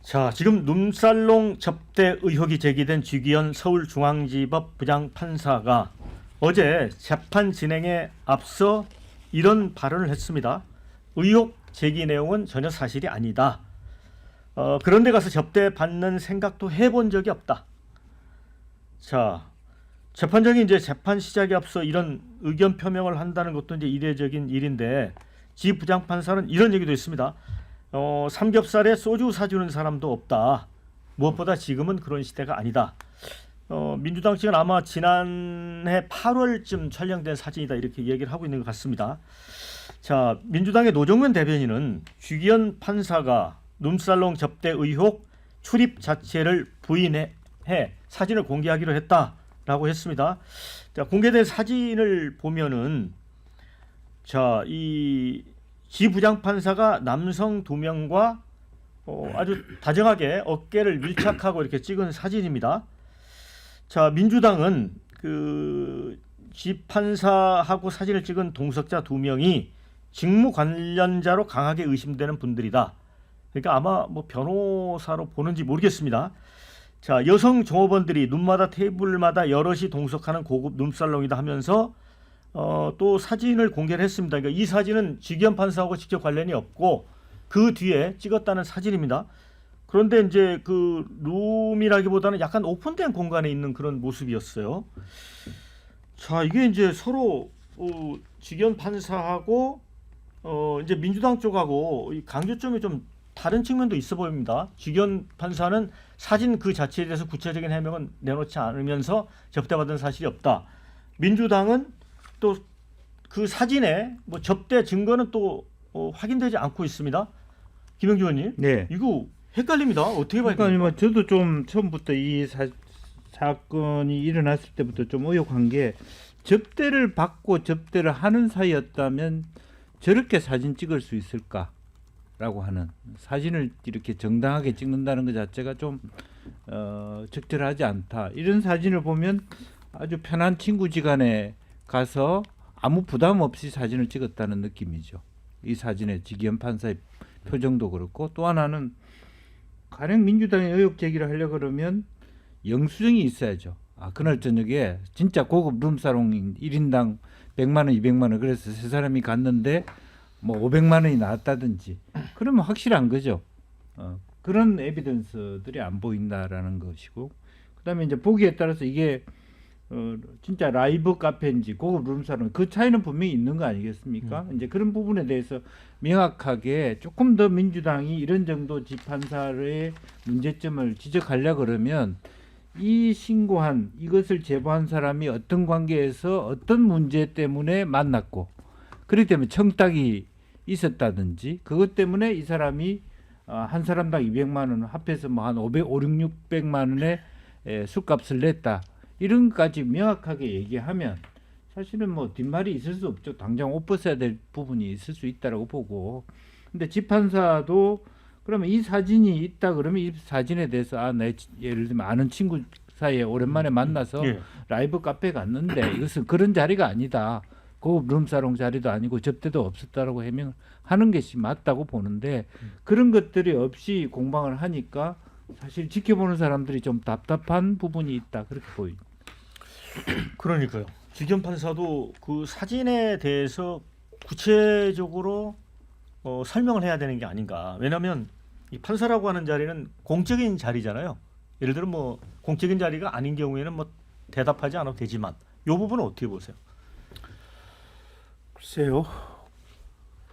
자, 지금 눈살롱 접대 의혹이 제기된 주기현 서울중앙지법 부장판사가 어제 재판 진행에 앞서 이런 발언을 했습니다. 의혹 제기 내용은 전혀 사실이 아니다. 그런데 가서 접대 받는 생각도 해본 적이 없다. 자, 재판장이 이제 재판 시작에 앞서 이런 의견 표명을 한다는 것도 이제 이례적인 일인데, 지 부장판사는 이런 얘기도 했습니다. 삼겹살에 소주 사주는 사람도 없다. 무엇보다 지금은 그런 시대가 아니다. 민주당 측은 아마 지난해 8월쯤 촬영된 사진이다 이렇게 얘기를 하고 있는 것 같습니다. 자, 민주당의 노정면 대변인은 주기현 판사가 룸살롱 접대 의혹 출입 자체를 부인해 사진을 공개하기로 했다라고 했습니다. 자, 공개된 사진을 보면은 지 부장판사가 남성 2명과 아주 다정하게 어깨를 밀착하고 이렇게 찍은 사진입니다. 자, 민주당은 지 판사하고 사진을 찍은 동석자 2명이 직무 관련자로 강하게 의심되는 분들이다. 그러니까 아마 뭐 변호사로 보는지 모르겠습니다. 자, 여성 종업원들이 눈마다 테이블마다 여럿이 동석하는 고급 룸살롱이다 하면서 또 사진을 공개를 했습니다. 그러니까 이 사진은 지기현 판사하고 직접 관련이 없고 그 뒤에 찍었다는 사진입니다. 그런데 이제 그 룸이라기보다는 약간 오픈된 공간에 있는 그런 모습이었어요. 자, 이게 이제 서로 지기현 판사하고 이제 민주당 쪽하고 이 강조점이 좀 다른 측면도 있어 보입니다. 지기현 판사는 사진 그 자체에 대해서 구체적인 해명은 내놓지 않으면서 접대받은 사실이 없다. 민주당은 또 그 사진에 뭐 접대 증거는 또 확인되지 않고 있습니다. 김영주 의원님, 네. 이거 헷갈립니다. 어떻게 봐야 그러니까 됩니까? 뭐 저도 좀 처음부터 이 사건이 일어났을 때부터 좀 의혹한 게, 접대를 받고 접대를 하는 사이였다면 저렇게 사진 찍을 수 있을까라고 하는, 사진을 이렇게 정당하게 찍는다는 것 자체가 좀 적절하지 않다. 이런 사진을 보면 아주 편한 친구지간에 가서 아무 부담 없이 사진을 찍었다는 느낌이죠. 이 사진의 지기현 판사의 표정도 그렇고, 또 하나는 가령 민주당이 의혹 제기를 하려 그러면 영수증이 있어야죠. 그날 저녁에 진짜 고급 룸사롱 1인당 100만 원, 200만 원, 그래서 세 사람이 갔는데 뭐 500만 원이 나왔다든지, 그러면 확실한 거죠. 그런 에비던스들이 안 보인다라는 것이고, 그다음에 이제 보기에 따라서 이게 진짜 라이브 카페인지 고급 룸사롱, 그 차이는 분명히 있는 거 아니겠습니까? 이제 그런 부분에 대해서 명확하게 조금 더 민주당이 이런 정도 재판사의 문제점을 지적하려 그러면, 이 신고한, 이것을 제보한 사람이 어떤 관계에서 어떤 문제 때문에 만났고, 그렇기 때문에 청탁이 있었다든지, 그것 때문에 이 사람이 한 사람당 200만 원 합해서 뭐 한 500, 5, 6, 600만 원의 술값을 냈다, 이런 것까지 명확하게 얘기하면 사실은 뭐 뒷말이 있을 수 없죠. 당장 옷 벗어야 될 부분이 있을 수 있다라고 보고. 근데 재판사도 그러면 이 사진이 있다 그러면 이 사진에 대해서 내 예를 들면 아는 친구 사이에 오랜만에 만나서 예. 라이브 카페 갔는데 이것은 그런 자리가 아니다, 고급 룸사롱 자리도 아니고 접대도 없었다라고 해명하는 것이 맞다고 보는데, 그런 것들이 없이 공방을 하니까 사실 지켜보는 사람들이 좀 답답한 부분이 있다, 그렇게 보입니다. 그러니까요. 지기현 판사도 그 사진에 대해서 구체적으로 설명을 해야 되는 게 아닌가. 왜냐하면 이 판사라고 하는 자리는 공적인 자리잖아요. 예를 들어 뭐 공적인 자리가 아닌 경우에는 뭐 대답하지 않아도 되지만, 이 부분은 어떻게 보세요? 글쎄요.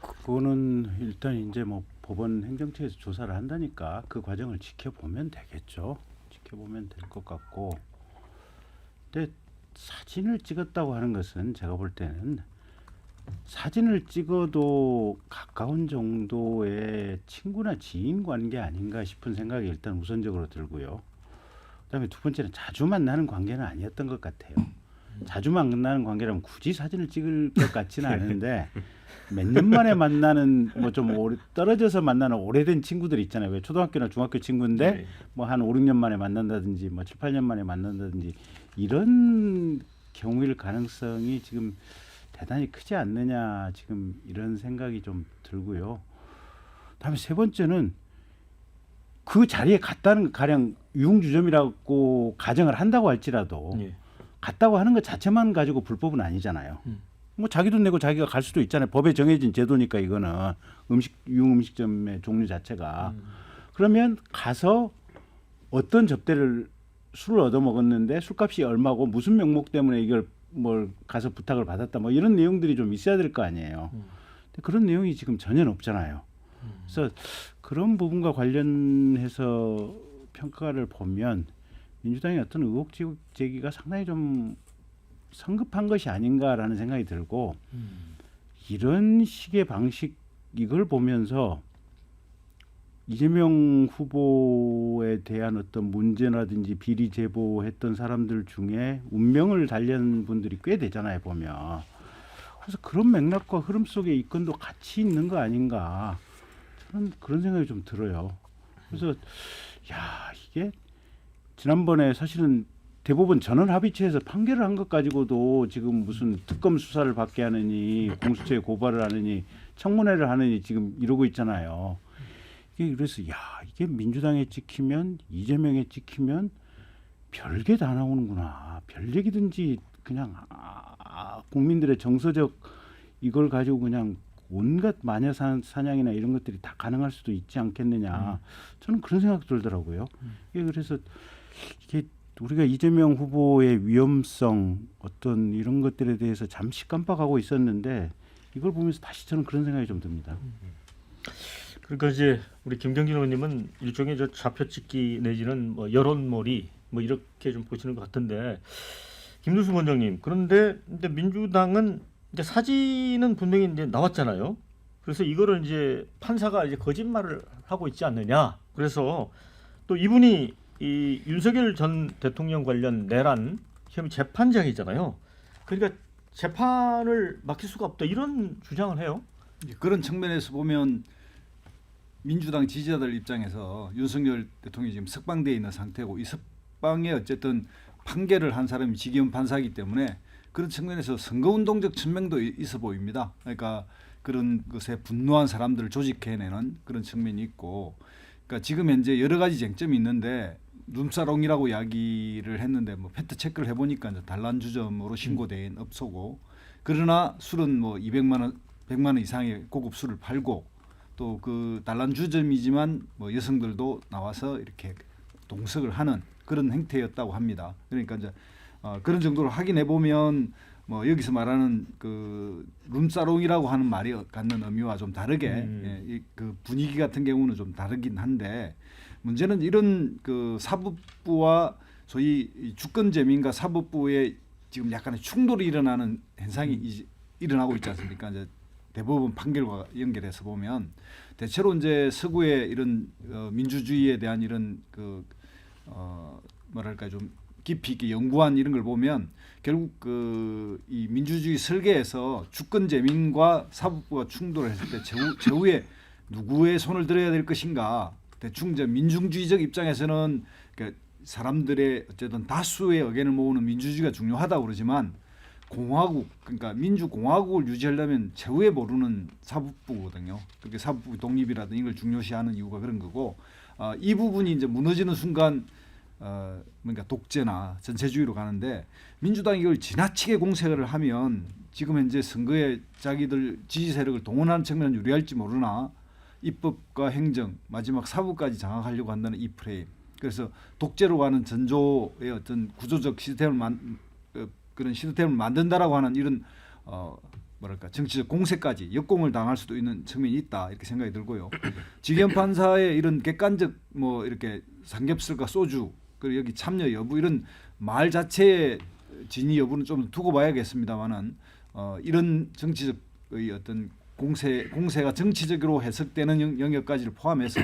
그거는 일단 이제 뭐 법원 행정처에서 조사를 한다니까 그 과정을 지켜보면 되겠죠. 지켜보면 될 것 같고. 근데 사진을 찍었다고 하는 것은 제가 볼 때는 사진을 찍어도 가까운 정도의 친구나 지인 관계 아닌가 싶은 생각이 일단 우선적으로 들고요. 그다음에 두 번째는 자주 만나는 관계는 아니었던 것 같아요. 자주 만나는 관계라면 굳이 사진을 찍을 것 같지는 않은데, 몇 년 만에 만나는 뭐 좀 떨어져서 만나는 오래된 친구들 있잖아요. 왜 초등학교나 중학교 친구인데 네. 뭐 한 5, 6년 만에 만난다든지 뭐 7, 8년 만에 만난다든지, 이런 경우일 가능성이 지금 대단히 크지 않느냐, 지금 이런 생각이 좀 들고요. 다음에 세 번째는 그 자리에 갔다는 가령 유흥주점이라고 가정을 한다고 할지라도 예. 갔다고 하는 것 자체만 가지고 불법은 아니잖아요. 뭐 자기 돈 내고 자기가 갈 수도 있잖아요. 법에 정해진 제도니까 이거는 유흥음식점의 종류 자체가. 그러면 가서 어떤 접대를 술을 얻어 먹었는데 술값이 얼마고 무슨 명목 때문에 이걸 뭘 가서 부탁을 받았다 뭐 이런 내용들이 좀 있어야 될 거 아니에요. 근데 그런 내용이 지금 전혀 없잖아요. 그래서 그런 부분과 관련해서 평가를 보면 민주당의 어떤 의혹 제기가 상당히 좀 성급한 것이 아닌가라는 생각이 들고 이런 식의 방식 이걸 보면서 이재명 후보에 대한 어떤 문제라든지 비리 제보했던 사람들 중에 운명을 달리는 분들이 꽤 되잖아요 보면. 그래서 그런 맥락과 흐름 속에 이 건도 같이 있는 거 아닌가 저는 그런 생각이 좀 들어요. 그래서 야 이게 지난번에 사실은 대법원 전원 합의체에서 판결을 한 것 가지고도 지금 무슨 특검 수사를 받게 하느니 공수처에 고발을 하느니 청문회를 하느니 지금 이러고 있잖아요. 이게 그래서 야 이게 민주당에 찍히면 이재명에 찍히면 별게 다 나오는구나. 별 얘기든지 그냥 국민들의 정서적 이걸 가지고 그냥 온갖 마녀 사냥이나 이런 것들이 다 가능할 수도 있지 않겠느냐. 저는 그런 생각 들더라고요. 이게 그래서 이게 우리가 이재명 후보의 위험성 어떤 이런 것들에 대해서 잠시 깜빡하고 있었는데 이걸 보면서 다시 저는 그런 생각이 좀 듭니다. 그러니까 이제 우리 김경진 의원님은 일종의 저 좌표찍기 내지는 뭐 여론몰이 뭐 이렇게 좀 보시는 것 같은데 김두수 원장님 그런데 근데 민주당은 이제 사진은 분명히 이제 나왔잖아요. 그래서 이거를 이제 판사가 이제 거짓말을 하고 있지 않느냐. 그래서 또 이분이 이 윤석열 전 대통령 관련 내란 혐의 재판장이잖아요. 그러니까 재판을 맡길 수가 없다 이런 주장을 해요. 그런 측면에서 보면 민주당 지지자들 입장에서 윤석열 대통령이 지금 석방되어 있는 상태고 이 석방에 어쨌든 판결을 한 사람이 지기현 판사이기 때문에 그런 측면에서 선거운동적 측면도 있어 보입니다. 그러니까 그런 것에 분노한 사람들을 조직해내는 그런 측면이 있고 그러니까 지금 현재 여러 가지 쟁점이 있는데 룸사롱이라고 이야기를 했는데 뭐 팩트 체크를 해보니까 이제 단란주점으로 신고된 업소고 그러나 술은 뭐 200만 원, 100만 원 이상의 고급 술을 팔고 또 그 단란주점이지만 뭐 여성들도 나와서 이렇게 동석을 하는 그런 행태였다고 합니다. 그러니까 이제 그런 정도로 확인해 보면 뭐 여기서 말하는 그 룸사롱이라고 하는 말이 갖는 의미와 좀 다르게 예, 그 분위기 같은 경우는 좀 다르긴 한데 문제는 이런 그 사법부와 소위 주권재민과 사법부의 지금 약간의 충돌이 일어나는 현상이 일어나고 있지 않습니까? 이제 대법원 판결과 연결해서 보면 대체로 이제 서구의 이런 민주주의에 대한 이런 그 뭐랄까 좀 깊이 있게 연구한 이런 걸 보면 결국 그 이 민주주의 설계에서 주권재민과 사법부가 충돌했을 때 최후에 누구의 손을 들어야 될 것인가 대충 이제 민중주의적 입장에서는 그러니까 사람들의 어쨌든 다수의 의견을 모으는 민주주의가 중요하다고 그러지만 공화국 그러니까 민주공화국을 유지하려면 최후에 모르는 사법부거든요. 그렇게 사법부 독립이라든 이걸 중요시하는 이유가 그런 거고 이 부분이 이제 무너지는 순간 뭔가 독재나 전체주의로 가는데 민주당이 이걸 지나치게 공세를 하면 지금 현재 선거에 자기들 지지 세력을 동원하는 측면은 유리할지 모르나 입법과 행정 마지막 사법까지 장악하려고 한다는 이 프레임. 그래서 독재로 가는 전조의 어떤 구조적 그런 시스템을 만든다라고 하는 이런 뭐랄까 정치적 공세까지 역공을 당할 수도 있는 측면이 있다 이렇게 생각이 들고요. 지기현 판사의 이런 객관적 뭐 이렇게 삼겹살과 소주 그리고 여기 참여 여부 이런 말 자체의 진위 여부는 좀 두고 봐야겠습니다만은 이런 정치적의 어떤 공세가 정치적으로 해석되는 영역까지를 포함해서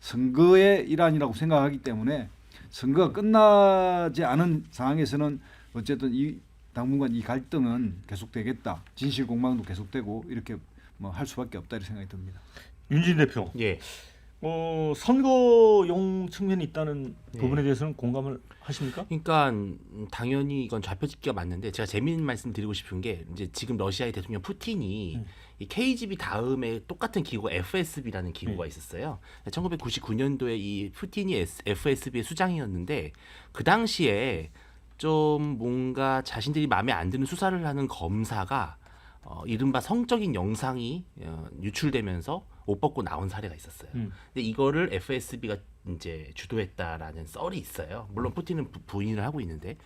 선거의 일환이라고 생각하기 때문에 선거가 끝나지 않은 상황에서는 어쨌든 이 당분간 이 갈등은 계속되겠다. 진실 공방도 계속되고 이렇게 뭐 할 수밖에 없다 이렇게 생각이 듭니다. 윤진 대표. 예. 선거용 측면이 있다는 네. 부분에 대해서는 공감을 하십니까? 그러니까 당연히 이건 좌표짓기가 맞는데 제가 재미있는 말씀 드리고 싶은 게 이제 지금 러시아의 대통령 푸틴이 이 KGB 다음에 똑같은 기구가 FSB라는 기구가 있었어요. 1999년도에 이 푸틴이 FSB의 수장이었는데 그 당시에 좀 뭔가 자신들이 마음에 안 드는 수사를 하는 검사가 이른바 성적인 영상이 유출되면서 옷 벗고 나온 사례가 있었어요. 근데 이거를 FSB가 이제 주도했다라는 썰이 있어요. 물론 푸틴은 부인을 하고 있는데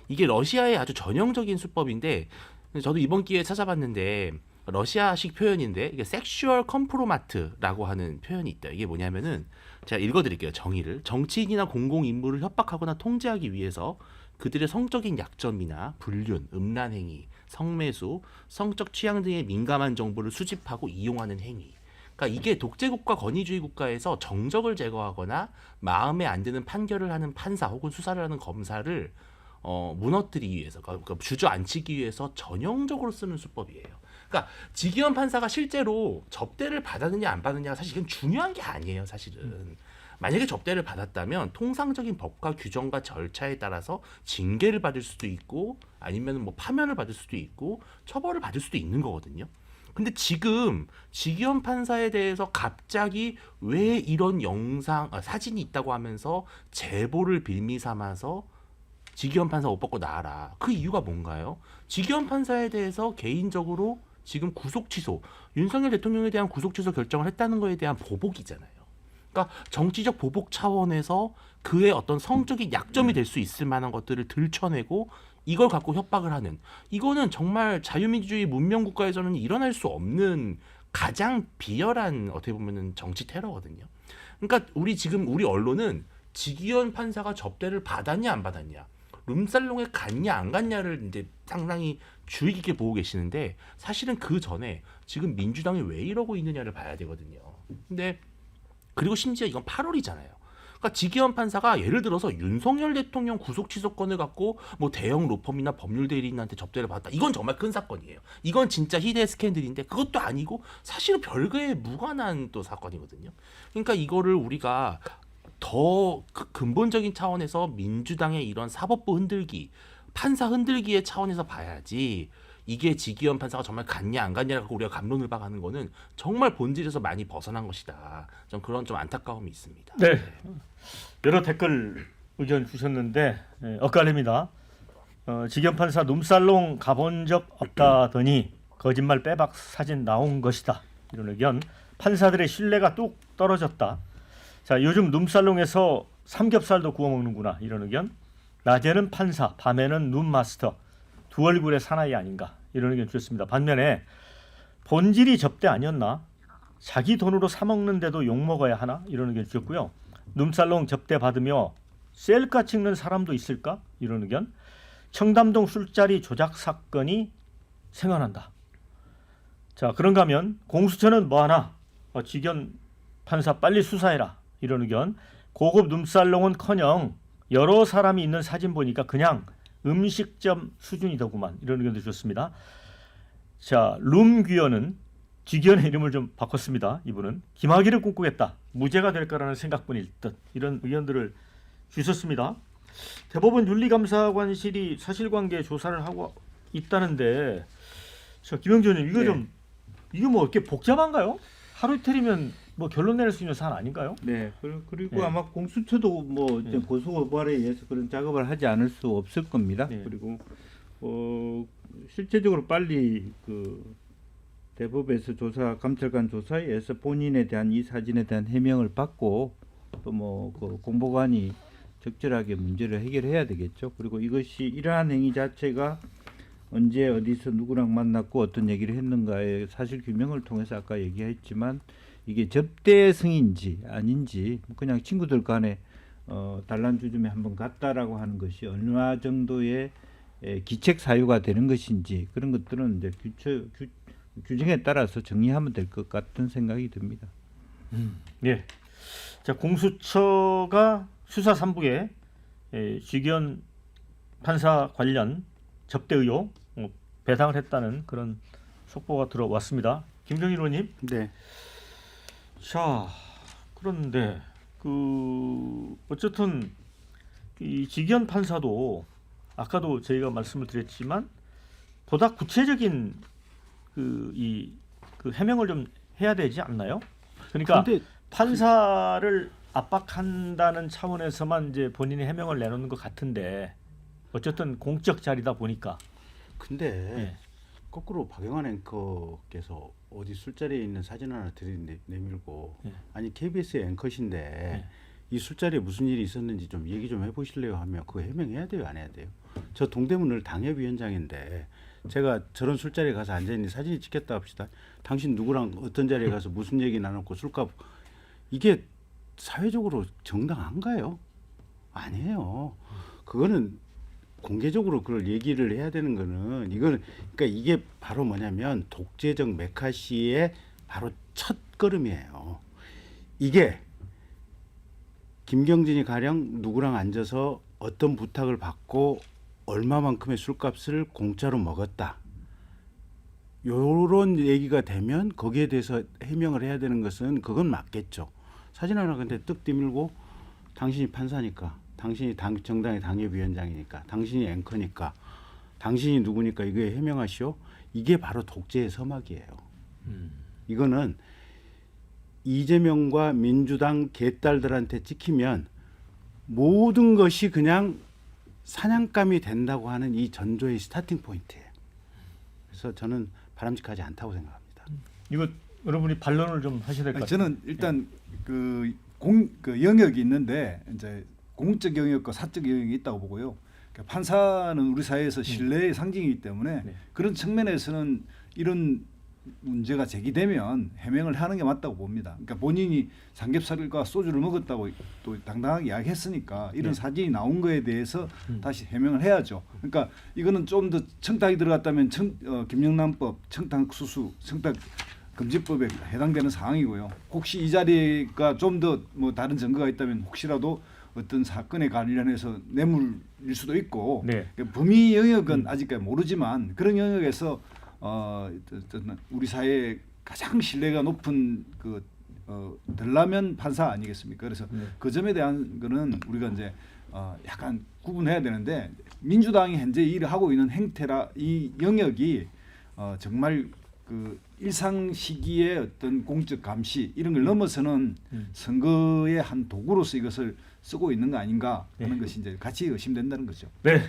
이게 러시아의 아주 전형적인 수법인데 저도 이번 기회에 찾아봤는데 러시아식 표현인데 이게 섹슈얼 컴프로마트라고 하는 표현이 있대요. 이게 뭐냐면은 제가 읽어드릴게요. 정의를. 정치인이나 공공인물을 협박하거나 통제하기 위해서 그들의 성적인 약점이나 불륜, 음란 행위, 성매수, 성적 취향 등의 민감한 정보를 수집하고 이용하는 행위. 그러니까 이게 독재국가 권위주의 국가에서 정적을 제거하거나 마음에 안 드는 판결을 하는 판사 혹은 수사를 하는 검사를 무너뜨리기 위해서, 그러니까 주저앉히기 위해서 전형적으로 쓰는 수법이에요. 그러니까 지기현 판사가 실제로 접대를 받았느냐 안 받았느냐가 사실 이건 중요한 게 아니에요. 사실은 만약에 접대를 받았다면 통상적인 법과 규정과 절차에 따라서 징계를 받을 수도 있고 아니면 뭐 파면을 받을 수도 있고 처벌을 받을 수도 있는 거거든요. 근데 지금 지기현 판사에 대해서 갑자기 왜 이런 사진이 있다고 하면서 제보를 빌미 삼아서 지기현 판사 옷 벗고 나와라. 그 이유가 뭔가요? 지기현 판사에 대해서 개인적으로 지금 구속 취소, 윤석열 대통령에 대한 구속 취소 결정을 했다는 거에 대한 보복이잖아요. 그러니까 정치적 보복 차원에서 그의 어떤 성적인 약점이 될 수 있을 만한 것들을 들춰내고 이걸 갖고 협박을 하는, 이거는 정말 자유민주주의 문명 국가에서는 일어날 수 없는 가장 비열한 어떻게 보면은 정치 테러거든요. 그러니까 우리 언론은 지기현 판사가 접대를 받았냐 안 받았냐, 룸살롱에 갔냐 안 갔냐를 이제 상당히 주의 깊게 보고 계시는데 사실은 그 전에 지금 민주당이 왜 이러고 있느냐를 봐야 되거든요. 근데 그리고 심지어 이건 8월이잖아요. 그러니까 지기현 판사가 예를 들어서 윤석열 대통령 구속 취소권을 갖고 뭐 대형 로펌이나 법률 대리인한테 접대를 받았다. 이건 정말 큰 사건이에요. 이건 진짜 희대의 스캔들인데 그것도 아니고 사실은 별거에 무관한 또 사건이거든요. 그러니까 이거를 우리가 더 근본적인 차원에서 민주당의 이런 사법부 흔들기, 판사 흔들기의 차원에서 봐야지 이게 지기현 판사가 정말 갔냐 안 갔냐라고 우리가 감론을 박하는 거는 정말 본질에서 많이 벗어난 것이다. 좀 그런 좀 안타까움이 있습니다. 네. 여러 댓글 의견 주셨는데 엇갈립니다. 지기현 판사 룸살롱 가본 적 없다더니 거짓말 빼박 사진 나온 것이다. 이런 의견. 판사들의 신뢰가 뚝 떨어졌다. 자, 요즘 룸살롱에서 삼겹살도 구워 먹는구나. 이런 의견. 낮에는 판사, 밤에는 룸마스터. 두 얼굴의 사나이 아닌가. 이런 의견 주셨습니다. 반면에 본질이 접대 아니었나? 자기 돈으로 사 먹는데도 욕 먹어야 하나? 이런 의견 주셨고요. 룸살롱 접대 받으며 셀카 찍는 사람도 있을까? 이런 의견. 청담동 술자리 조작 사건이 생각난다. 자, 그런가 하면 공수처는 뭐하나? 지기현 판사 빨리 수사해라. 이런 의견. 고급 룸살롱은커녕 여러 사람이 있는 사진 보니까 그냥 음식점 수준이더구만. 이런 의견도 주셨습니다. 자, 룸귀여는 지기현의 이름을 좀 바꿨습니다. 이분은 김학의를 꿈꾸겠다. 무죄가 될 거라는 생각뿐일 듯. 이런 의견들을 주셨습니다. 대법원 윤리감사관실이 사실관계 조사를 하고 있다는데, 자, 김영주 의원님 이거 좀 이거 뭐 이렇게 복잡한가요? 하루 이틀이면 뭐 결론 내릴 수 있는 사안 아닌가요? 네. 그리고 네. 아마 공수처도 뭐 이제 고소 고발에 의해서 그런 작업을 하지 않을 수 없을 겁니다. 네. 그리고 실제적으로 빨리 그 대법에서 감찰관 조사에 의해서 본인에 대한 이 사진에 대한 해명을 받고 또 뭐 그 공보관이 적절하게 문제를 해결해야 되겠죠. 그리고 이것이 이러한 행위 자체가 언제 어디서 누구랑 만났고 어떤 얘기를 했는가의 사실 규명을 통해서 아까 얘기했지만 이게 접대성인지 아닌지 그냥 친구들 간에 단란주점에 한번 갔다라고 하는 것이 얼마 정도의 기책 사유가 되는 것인지 그런 것들은 이제 규정에 따라서 정리하면 될 것 같은 생각이 듭니다. 예. 자, 공수처가 수사 3부에 지기현 판사 관련 접대 의혹 배당을 했다는 그런 속보가 들어왔습니다. 김정일 의원님. 네. 자, 그런데 그 어쨌든 이 지기현 판사도 아까도 저희가 말씀을 드렸지만 보다 구체적인 그 해명을 좀 해야 되지 않나요? 그러니까 근데 판사를 압박한다는 차원에서만 이제 본인이 해명을 내놓는 것 같은데 어쨌든 공적 자리다 보니까 근데 예. 거꾸로 박영환 앵커께서 어디 술자리에 있는 사진 하나 들이내밀고 예. 아니 KBS의 앵커신데 이 술자리에 무슨 일이 있었는지 좀 얘기 좀 해보실래요 하면 그거 해명해야 돼요 안 해야 돼요? 저 동대문을 당협위원장인데 제가 저런 술자리에 가서 앉아있는 사진이 찍혔다 합시다. 당신 누구랑 어떤 자리에 가서 무슨 얘기 나눴고 술값 이게 사회적으로 정당한가요? 아니에요. 그거는 공개적으로 그걸 얘기를 해야 되는 거는 이거는 그러니까 이게 바로 뭐냐면 독재적 메카시의 바로 첫 걸음이에요. 이게 김경진이 가령 누구랑 앉아서 어떤 부탁을 받고 얼마만큼의 술값을 공짜로 먹었다. 요런 얘기가 되면 거기에 대해서 해명을 해야 되는 것은 그건 맞겠죠. 사진 하나 근데 뜩 뒤밀고 당신이 판사니까 당신이 정당의 당협위원장이니까 당신이 앵커니까 당신이 누구니까 이거에 해명하시오. 이게 바로 독재의 서막이에요. 이거는 이재명과 민주당 개딸들한테 찍히면 모든 것이 그냥 사냥감이 된다고 하는 이 전조의 스타팅 포인트예요. 그래서 저는 바람직하지 않다고 생각합니다. 이거 여러분이 반론을 좀 하셔야 될 것 같아요. 저는 일단 그 영역이 있는데 이제 공적 영역과 사적 영역이 있다고 보고요. 그러니까 판사는 우리 사회에서 신뢰의 상징이기 때문에 네. 그런 측면에서는 이런 문제가 제기되면 해명을 하는 게 맞다고 봅니다. 그러니까 본인이 삼겹살과 소주를 먹었다고 또 당당하게 이야기했으니까 이런 네. 사진이 나온 거에 대해서 다시 해명을 해야죠. 그러니까 이거는 좀 더 청탁이 들어갔다면 김영란법, 청탁수수, 청탁 금지법에 해당되는 사항이고요. 혹시 이 자리가 좀 더 뭐 다른 증거가 있다면 혹시라도 어떤 사건에 관련해서 뇌물일 수도 있고 네. 그러니까 범위 영역은 아직까지 모르지만 그런 영역에서 우리 사회에 가장 신뢰가 높은 들라면 판사 아니겠습니까? 그래서 그 점에 대한 거는 우리가 이제 약간 구분해야 되는데 민주당이 현재 일을 하고 있는 행태라 이 영역이 정말 그 일상 시기의 어떤 공적 감시 이런 걸 넘어서는 선거의 한 도구로서 이것을 쓰고 있는 거 아닌가 하는 것이 이제 같이 의심된다는 거죠. 네,